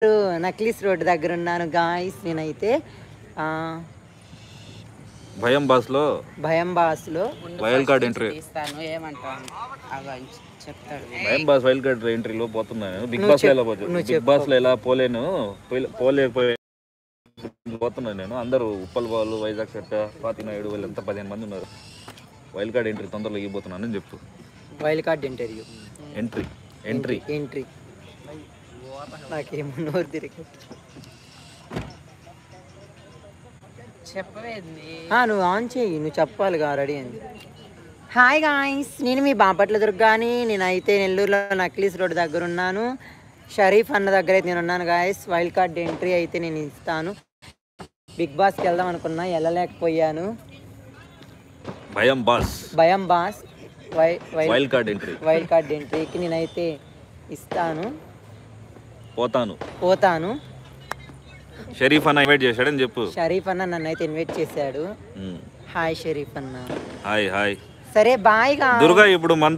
Necklace road దగ్గర ఉన్నాను guys. నేనైతే భయం బాస్లో వైల్డ్ కార్డ్ ఎంట్రీ భయం బాస్ వైల్డ్ కార్డ్ ఎంట్రీలో పోతున్నాను. బిగ్ బాస్ లో ఎలా పోతాను, బిగ్ బాస్ లో ఎలా పోలేకపోయే పోతున్నాను నేను. అందరూ ఉప్పల్ వాళ్ళు, వైజాగ్ సెట్, స్వాతి నాయుడు వీళ్ళంతా 15 మంది ఉన్నారు. వైల్డ్ కార్డ్ ఎంట్రీ తొందరలో ఇవ్వబోతున్నాను అని చెప్పు. వైల్డ్ కార్డ్ ఇంటర్వ్యూ ఎంట్రీ నాకేమో నోరు తిరిగి నువ్వు ఆన్ చేయి, నువ్వు చెప్పాలిగా రెడీ అని. హాయ్ గాయ్స్, నేను మీ బాపట్ల దుర్గాని. నేనైతే నెల్లూరులో నక్లీస్ రోడ్ దగ్గర ఉన్నాను. షరీఫ్ అన్న దగ్గర అయితే నేను ఉన్నాను గాయస్. వైల్డ్ కార్డ్ ఎంట్రీ అయితే నేను ఇస్తాను. బిగ్ బాస్కి వెళ్దాం అనుకున్నా, వెళ్ళలేకపోయాను. భయం బాస్ వైల్డ్ కార్డ్ ఎంట్రీకి నేనైతే ఇస్తాను, పోతాను. షరీఫ్ అన్న ఇన్వైట్ చేశాడని చెప్పు. షరీఫ్ అన్న నన్ను అయితే ఇన్వైట్ చేశాడు. హాయ్ షరీఫ్ అన్న. హాయ్. సరే బాయ్ గా. దుర్గా ఇప్పుడు మనతో